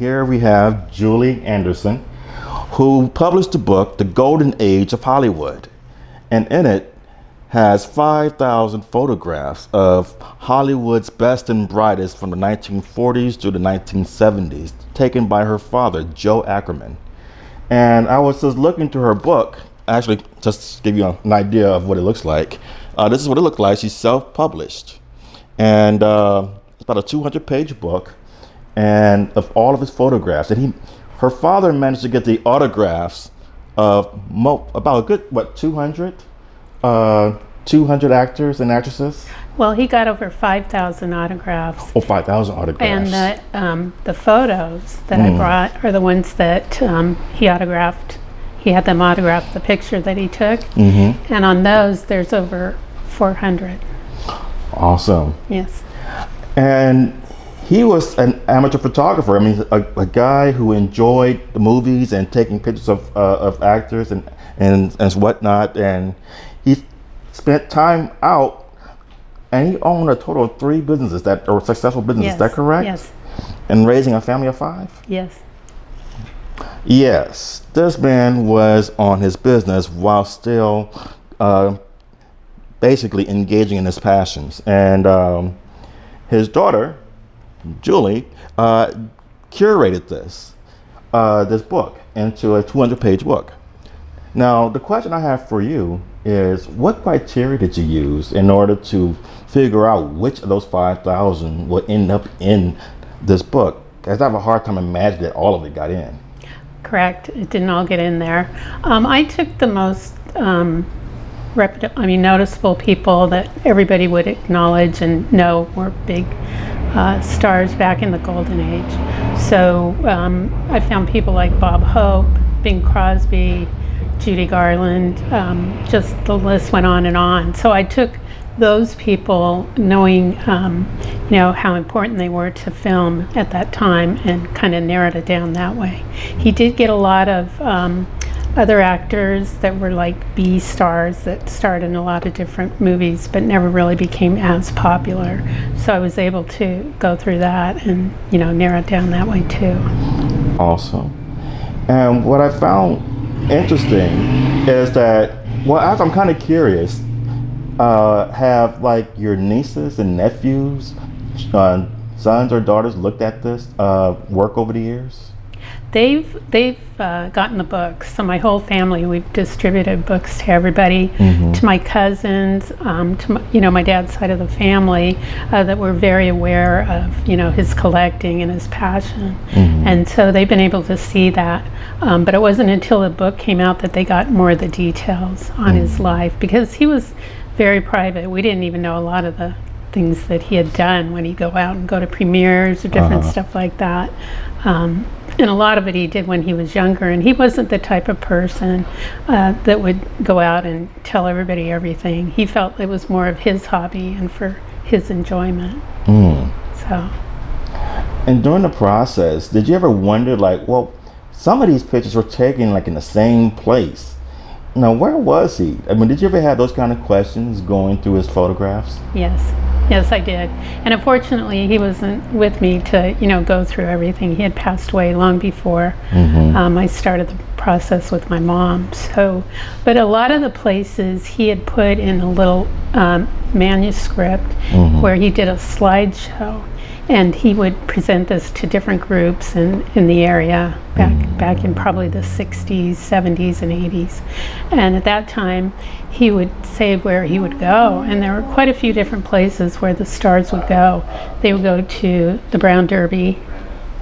here we have Julie Anderson, who published the book, The Golden Age of Hollywood. And in it has 5,000 photographs of Hollywood's best and brightest from the 1940s to the 1970s, taken by her father, Joe Ackerman. And I was just looking through her book, actually, just to give you an idea of what it looks like. This is what it looked like. She's self-published. And it's about a 200-page book, and of all of his photographs. And her father managed to get the autographs of about a good, 200 actors and actresses? Well, he got over 5,000 autographs. Oh, 5,000 autographs. And the photos that I brought are the ones that he autographed. He had them autograph the picture that he took. Mm-hmm. And on those, there's over 400. Awesome. Yes. And he was an amateur photographer. I mean, a guy who enjoyed the movies and taking pictures of actors and whatnot. And he spent time out, and he owned a total of 3 businesses that are successful businesses. Yes. Is that correct? Yes. And raising a family of 5? Yes. Yes. This man was on his business while still basically engaging in his passions. And his daughter, Julie, curated this book into a 200-page book. Now, the question I have for you is, what criteria did you use in order to figure out which of those 5,000 would end up in this book? Because I have a hard time imagining that all of it got in. Correct. It didn't all get in there. I took the most noticeable people that everybody would acknowledge and know were big stars back in the Golden Age. So I found people like Bob Hope, Bing Crosby, Judy Garland, just the list went on and on. So I took those people, knowing how important they were to film at that time, and kind of narrowed it down that way. He did get a lot of other actors that were like B stars that starred in a lot of different movies but never really became as popular. So I was able to go through that and narrow it down that way too. Awesome. And what I found interesting is that, I'm kind of curious, have like your nieces and nephews, sons or daughters looked at this work over the years? They've gotten the books. So my whole family, we've distributed books to everybody, to my cousins, to my dad's side of the family, that were very aware of his collecting and his passion, and so they've been able to see that. But it wasn't until the book came out that they got more of the details on his life, because he was very private. We didn't even know a lot of the things that he had done when he'd go out and go to premieres or different stuff like that. And a lot of it he did when he was younger, and he wasn't the type of person that would go out and tell everybody everything. He felt it was more of his hobby and for his enjoyment. So. And during the process, did you ever wonder, some of these pictures were taken in the same place. Now, where was he? I mean, did you ever have those kind of questions going through his photographs? Yes, I did. And unfortunately, he wasn't with me to, go through everything. He had passed away long before I started the process with my mom. So, but a lot of the places he had put in a little manuscript where he did a slideshow. And he would present this to different groups in the area back in probably the 60s, 70s, and 80s. And at that time, he would say where he would go. And there were quite a few different places where the stars would go. They would go to the Brown Derby,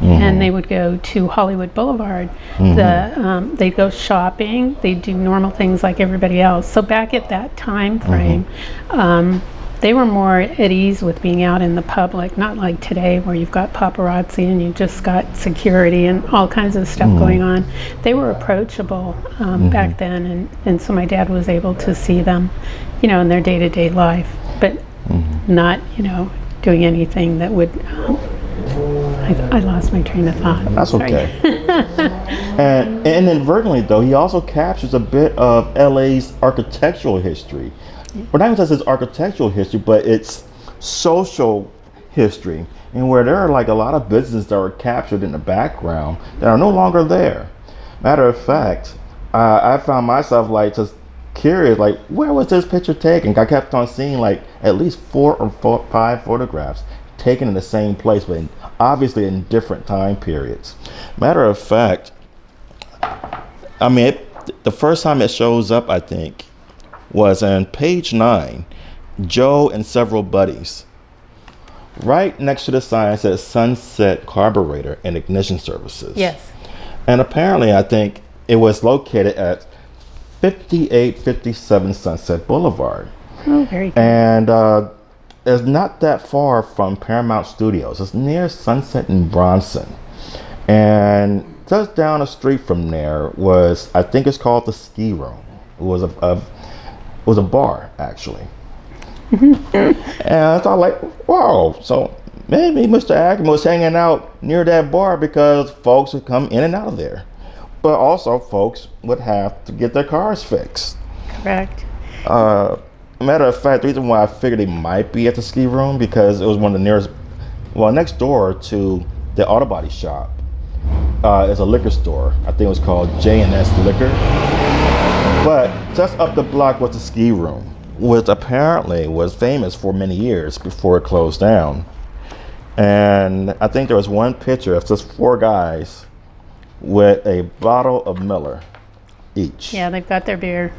and they would go to Hollywood Boulevard. They'd go shopping. They'd do normal things like everybody else. So back at that time frame, they were more at ease with being out in the public, not like today where you've got paparazzi and you've just got security and all kinds of stuff going on. They were approachable back then, and so my dad was able to see them, in their day-to-day life, but not, doing anything that would, I lost my train of thought. That's okay. And inadvertently, though, he also captures a bit of LA's architectural history. Well, not even just its architectural history, but its social history, and where there are like a lot of businesses that were captured in the background that are no longer there. Matter of fact, I found myself like just curious, like where was this picture taken? I kept on seeing like at least four or five photographs taken in the same place, but obviously in different time periods. Matter of fact, I mean, the first time it shows up, I think, was on page 9, Joe and several buddies. Right next to the sign says Sunset Carburetor and Ignition Services. Yes. And apparently, I think it was located at 5857 Sunset Boulevard. Oh, very good. And it's not that far from Paramount Studios. It's near Sunset and Bronson. And just down the street from there was, I think it's called the Ski Room. It was a bar, actually. And I thought, like, whoa, so maybe Mr. Ackerman was hanging out near that bar because folks would come in and out of there. But also, folks would have to get their cars fixed. Correct. Matter of fact, the reason why I figured they might be at the Ski Room because it was one of the nearest, well, next door to the auto body shop is a liquor store. I think it was called J&S Liquor. But just up the block was the Ski Room, which apparently was famous for many years before it closed down. And I think there was one picture of just 4 guys with a bottle of Miller each. Yeah, they've got their beer.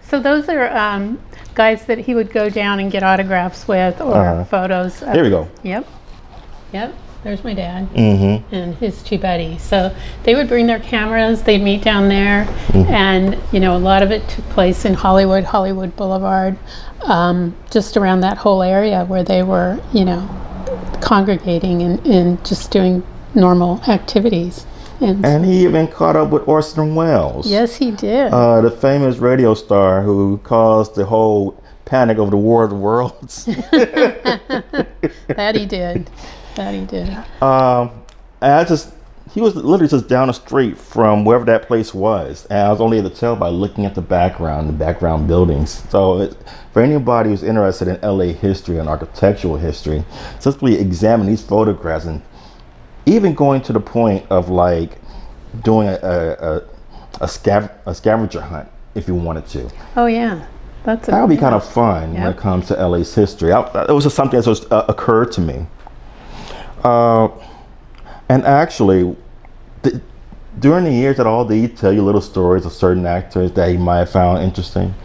So those are guys that he would go down and get autographs with or photos. Here we go. Yep. There's my dad Mm-hmm. and his 2 buddies. So they would bring their cameras. They'd meet down there, and a lot of it took place in Hollywood Boulevard, just around that whole area where they were, congregating and just doing normal activities. And he even caught up with Orson Welles. yes, he did. The famous radio star who caused the whole panic over the War of the Worlds. That he did. And he was literally just down the street from wherever that place was. And I was only able to tell by looking at the background buildings. So for anybody who's interested in LA history and architectural history, simply examine these photographs and even going to the point of like doing a scavenger hunt if you wanted to. Oh yeah, that would be kind of fun when it comes to LA's history. It was just something that just occurred to me. And actually, during the years at all, did he tell you little stories of certain actors that he might have found interesting?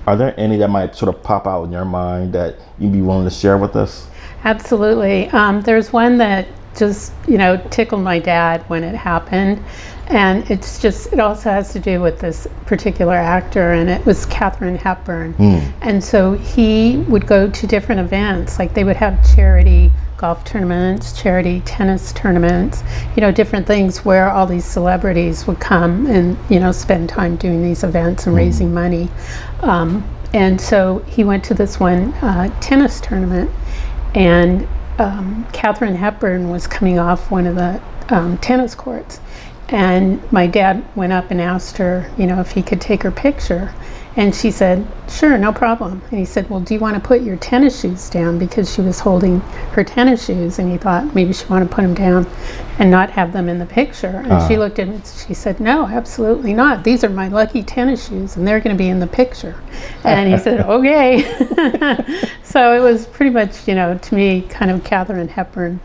Are there any that might sort of pop out in your mind that you'd be willing to share with us? Absolutely. There's one that just tickled my dad when it happened, and it also has to do with this particular actor, and it was Katharine Hepburn. And so he would go to different events, like they would have charity golf tournaments, charity tennis tournaments, different things where all these celebrities would come and spend time doing these events and raising money. And so he went to this one tennis tournament, and Katharine Hepburn was coming off one of the tennis courts, and my dad went up and asked her, if he could take her picture, and she said, "Sure, no problem." And he said, "Well, do you want to put your tennis shoes down?" Because she was holding her tennis shoes, and he thought maybe she wanted to put them down and not have them in the picture. And she looked at him and she said, "No, absolutely not. These are my lucky tennis shoes, and they're going to be in the picture." And he said, "Okay." So it was pretty much, to me, kind of Katharine Hepburn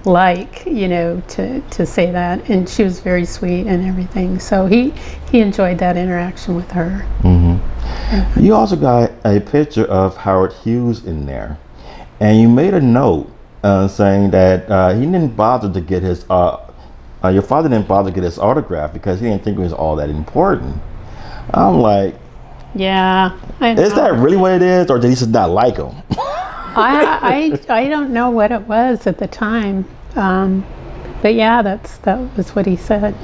like, to say that. And she was very sweet and everything. So he enjoyed that interaction with her. You also got a picture of Howard Hughes in there, and you made a note saying that he didn't bother to get his your father didn't bother to get his autograph because he didn't think it was all that important. I'm like, yeah, I know. Is that really what it is, or did he just not like him? I don't know what it was at the time, but yeah, that was what he said.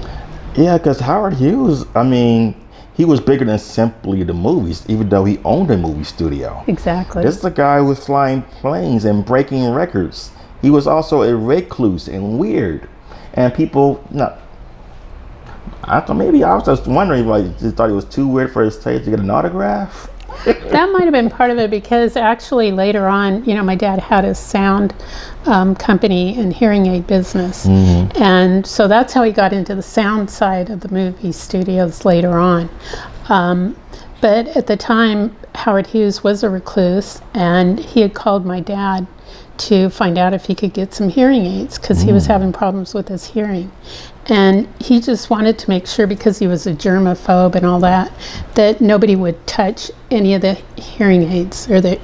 Yeah, because Howard Hughes, I mean, he was bigger than simply the movies, even though he owned a movie studio. Exactly. This is a guy who was flying planes and breaking records. He was also a recluse and weird. And people, I thought maybe I was just wondering, like, just thought he was too weird for his taste to get an autograph. That might have been part of it, because actually later on, my dad had a sound company and hearing aid business. And so that's how he got into the sound side of the movie studios later on. But at the time, Howard Hughes was a recluse, and he had called my dad to find out if he could get some hearing aids, because he was having problems with his hearing. And he just wanted to make sure, because he was a germaphobe and all that, that nobody would touch any of the hearing aids, or the,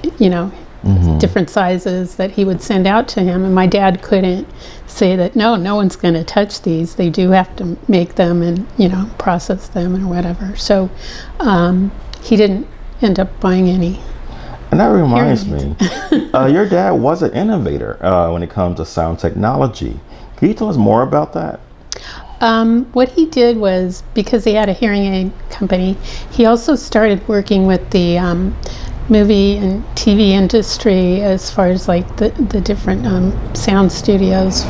different sizes that he would send out to him. And my dad couldn't say that, no one's going to touch these. They do have to make them and, process them or whatever. So he didn't end up buying any. And that reminds me, your dad was an innovator when it comes to sound technology. Can you tell us more about that? What he did was, because he had a hearing aid company, he also started working with the movie and TV industry, as far as like the different sound studios,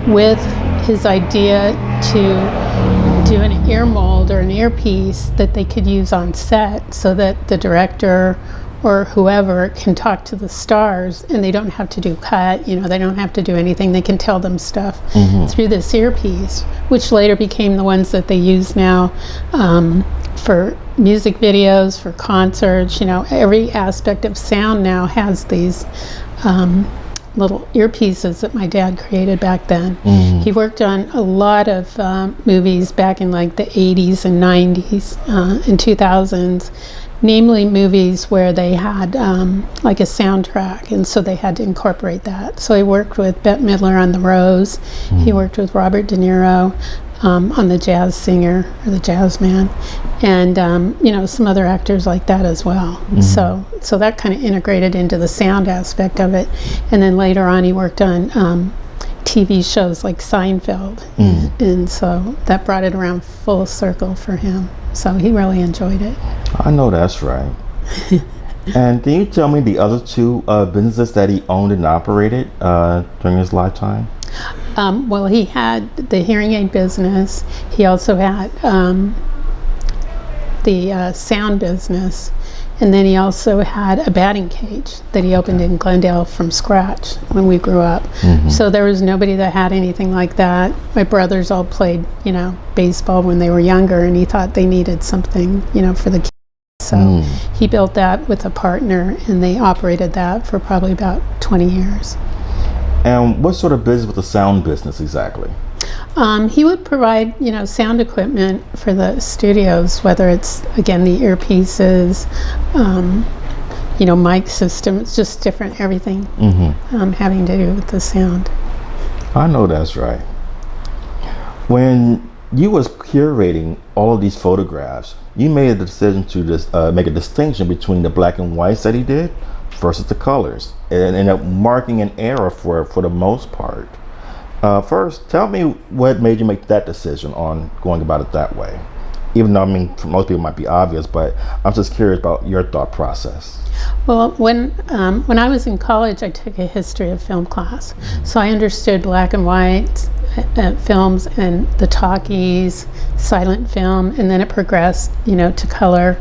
with his idea to do an ear mold or an earpiece that they could use on set, so that the director or whoever can talk to the stars, and they don't have to do cut, they don't have to do anything. They can tell them stuff through this earpiece, which later became the ones that they use now for music videos, for concerts. Every aspect of sound now has these little earpieces that my dad created back then. He worked on a lot of movies back in like the 80s and 90s and 2000s. Namely movies where they had like a soundtrack, and so they had to incorporate that. So he worked with Bette Midler on The Rose. He worked with Robert De Niro on The Jazz Singer, or The Jazz Man, and some other actors like that as well. So that kind of integrated into the sound aspect of it. And then later on he worked on TV shows like Seinfeld, and so that brought it around full circle for him. So he really enjoyed it. I know that's right. And can you tell me the other two businesses that he owned and operated during his lifetime? Well, he had the hearing aid business. He also had the sound business. And then he also had a batting cage that he opened in Glendale from scratch when we grew up. So there was nobody that had anything like that. My brothers all played, baseball when they were younger, and he thought they needed something, for the kids. So he built that with a partner, and they operated that for probably about 20 years. And what sort of business was the sound business exactly? He would provide, sound equipment for the studios, whether it's, again, the earpieces, mic systems, just different everything having to do with the sound. I know that's right. When you was curating all of these photographs, you made a decision to just make a distinction between the black and whites that he did versus the colors, and ended up marking an era for the most part. First, tell me what made you make that decision on going about it that way. Even though, for most people it might be obvious, but I'm just curious about your thought process. Well, when I was in college, I took a history of film class. So I understood black and white films and the talkies, silent film, and then it progressed, to color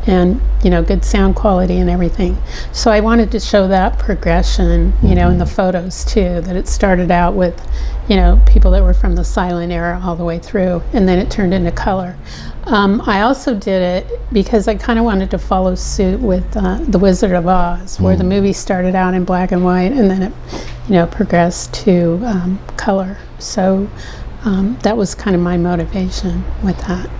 and, good sound quality and everything. So I wanted to show that progression, in the photos too, that it started out with, people that were from the silent era all the way through, and then it turned into color. I also did it because I kind of wanted to follow suit with The Wizard of Oz, where the movie started out in black and white, and then it, progressed to color. So that was kind of my motivation with that.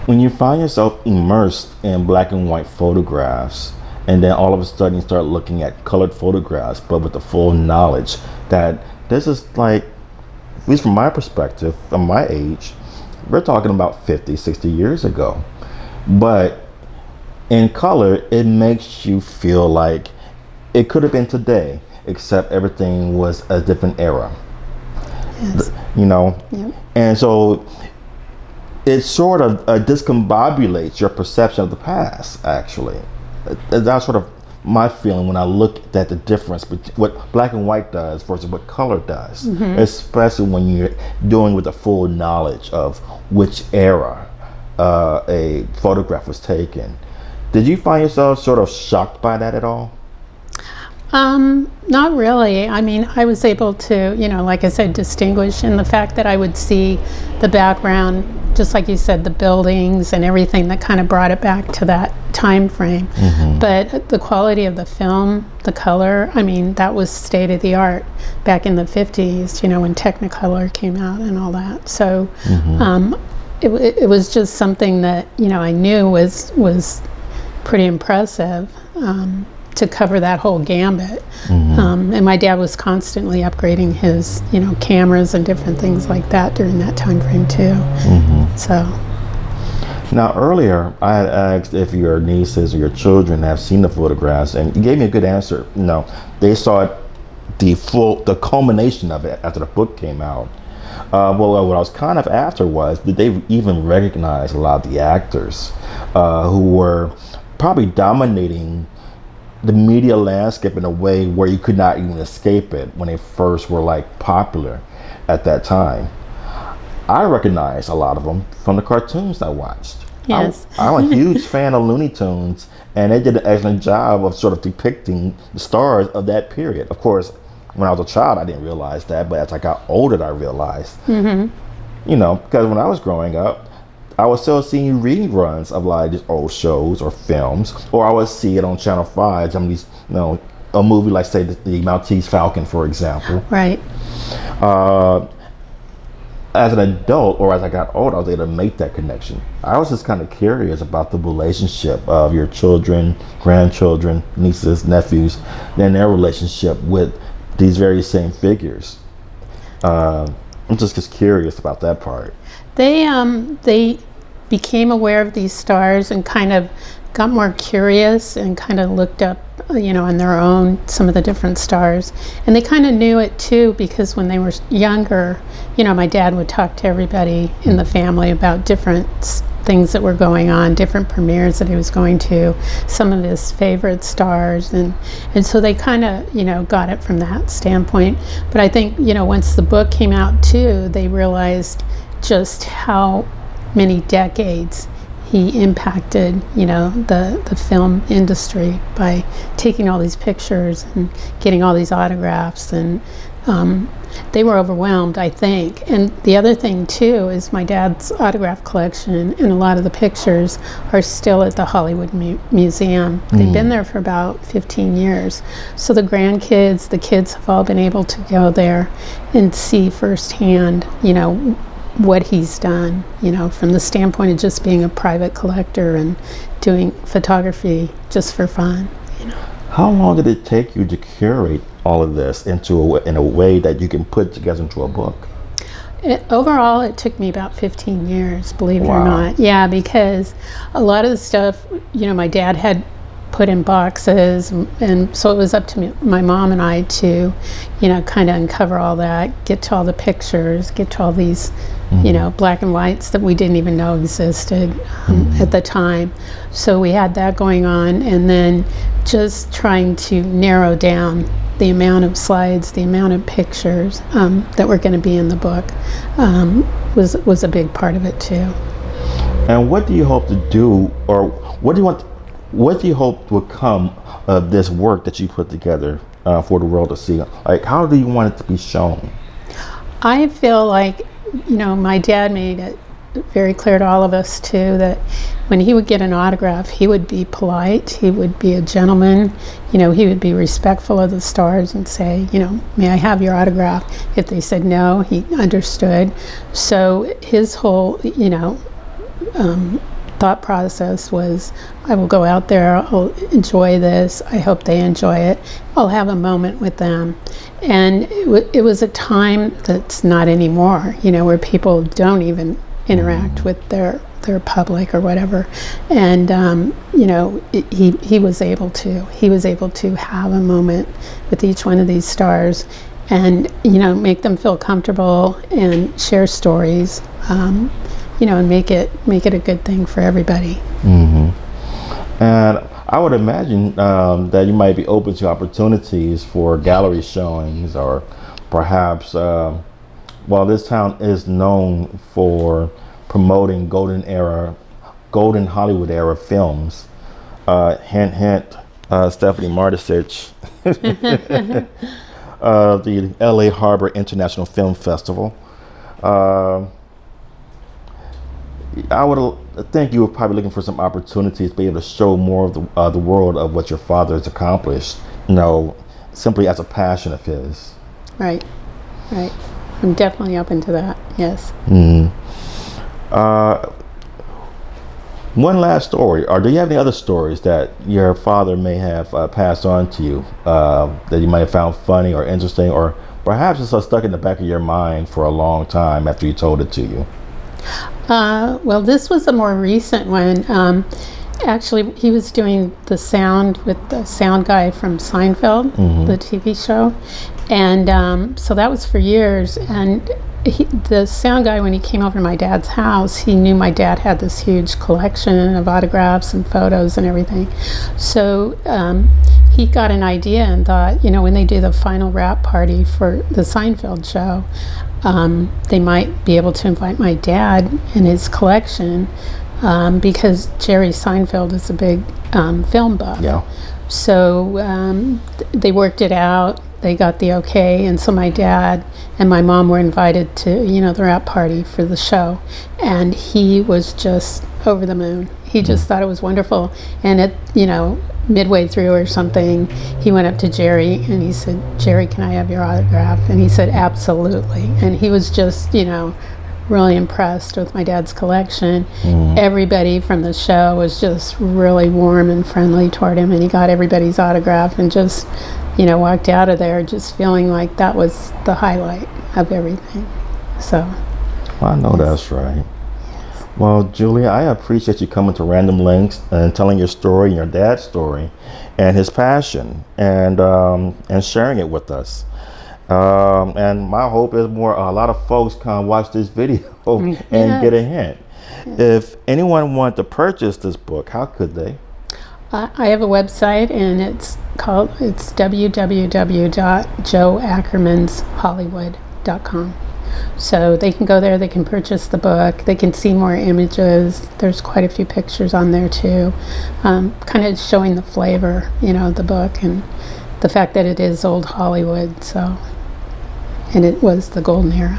When you find yourself immersed in black and white photographs, and then all of a sudden you start looking at colored photographs, but with the full knowledge that this is like, at least from my perspective, from my age, we're talking about 50, 60 years ago. But in color, it makes you feel like it could have been today, except everything was a different era. Yes. Yep. And so it sort of discombobulates your perception of the past, actually. That's sort of my feeling when I look at the difference between what black and white does versus what color does, especially when you're doing with the full knowledge of which era a photograph was taken. Did you find yourself sort of shocked by that at all? Not really. I mean, I was able to, like I said, distinguish in the fact that I would see the background, just like you said, the buildings and everything that kind of brought it back to that time frame. But the quality of the film, the color, I mean, that was state of the art back in the 50s, when Technicolor came out and all that. So it was just something that, I knew was pretty impressive. To cover that whole gambit. And my dad was constantly upgrading his, cameras and different things like that during that time frame too. So. Now earlier, I had asked if your nieces or your children have seen the photographs, and you gave me a good answer. No, they saw it, the culmination of it after the book came out. Well, what I was kind of after was, did they even recognize a lot of the actors who were probably dominating the media landscape in a way where you could not even escape it when they first were like popular at that time? I recognize a lot of them from the cartoons I watched. Yes. I'm a huge fan of Looney Tunes, and they did an excellent job of sort of depicting the stars of that period. Of course, when I was a child, I didn't realize that, but as I got older, I realized. Because when I was growing up, I was still seeing reruns of like these old shows or films, or I would see it on Channel 5. Some of these, a movie like, say, the Maltese Falcon, for example. Right. As an adult, or as I got older, I was able to make that connection. I was just kind of curious about the relationship of your children, grandchildren, nieces, nephews, and their relationship with these very same figures. I'm just curious about that part. They became aware of these stars and kind of got more curious and kind of looked up, on their own, some of the different stars. And they kind of knew it too, because when they were younger, my dad would talk to everybody in the family about different things that were going on, different premieres that he was going to, some of his favorite stars. And so they kind of, got it from that standpoint. But I think, once the book came out too, they realized just how many decades he impacted, the film industry by taking all these pictures and getting all these autographs, and they were overwhelmed, I think. And the other thing too is my dad's autograph collection and a lot of the pictures are still at the Hollywood Museum. They've been there for about 15 years. So the grandkids, the kids have all been able to go there and see firsthand, what he's done, from the standpoint of just being a private collector and doing photography just for fun. How long did it take you to curate all of this in a way that you can put together into a book? Overall, it took me about 15 years, believe it or not. Yeah, because a lot of the stuff, my dad had put in boxes, and so it was up to me, my mom and I to, kind of uncover all that, get to all the pictures, get to all these, black and whites that we didn't even know existed at the time. So we had that going on, and then just trying to narrow down the amount of slides, the amount of pictures that were going to be in the book was a big part of it too. And what do you hope to do, or what do you hope will come of this work that you put together for the world to see? Like, how do you want it to be shown? I feel like, my dad made it very clear to all of us too that when he would get an autograph, he would be polite, he would be a gentleman, he would be respectful of the stars and say, may I have your autograph? If they said no, he understood. So his whole, thought process was, I will go out there, I'll enjoy this, I hope they enjoy it, I'll have a moment with them. And it was a time that's not anymore, where people don't even interact with their public or whatever. And he was able to have a moment with each one of these stars and make them feel comfortable and share stories, and make it a good thing for everybody. And I would imagine that you might be open to opportunities for gallery showings, or perhaps, while this town is known for promoting golden Hollywood era films, Hint, hint, Stephanie Martisich, the LA Harbor International Film Festival. I would think you were probably looking for some opportunities to be able to show more of the world of what your father has accomplished, simply as a passion of his. Right. I'm definitely open to that, yes. One last story, or do you have any other stories that your father may have passed on to you that you might have found funny or interesting, or perhaps it's stuck in the back of your mind for a long time after he told it to you? Well, this was a more recent one. Actually, he was doing the sound with the sound guy from Seinfeld, the TV show. And so that was for years. And the sound guy, when he came over to my dad's house, he knew my dad had this huge collection of autographs and photos and everything. So he got an idea and thought, when they do the final wrap party for the Seinfeld show, they might be able to invite my dad and his collection because Jerry Seinfeld is a big film buff. Yeah. So they worked it out. They got the okay, and so my dad and my mom were invited to, the wrap party for the show, and he was just over the moon. He just thought it was wonderful, and midway through or something, he went up to Jerry and he said, "Jerry, can I have your autograph?" And he said, "Absolutely." And he was just, really impressed with my dad's collection. Everybody from the show was just really warm and friendly toward him, and he got everybody's autograph and just, walked out of there just feeling like that was the highlight of everything. So. I know that's right. Well, Julia, I appreciate you coming to Random Links and telling your story, your dad's story, and his passion, and sharing it with us. And my hope is a lot of folks come watch this video and get a hint. If anyone wanted to purchase this book, how could they? I have a website, and it's www.joeackermanshollywood.com. So they can go there, they can purchase the book, they can see more images. There's quite a few pictures on there too, kind of showing the flavor, the book, and the fact that it is old Hollywood, and it was the golden era.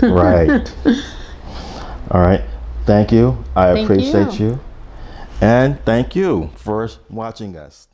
Right. All right. Thank you. I appreciate you. And thank you for watching us.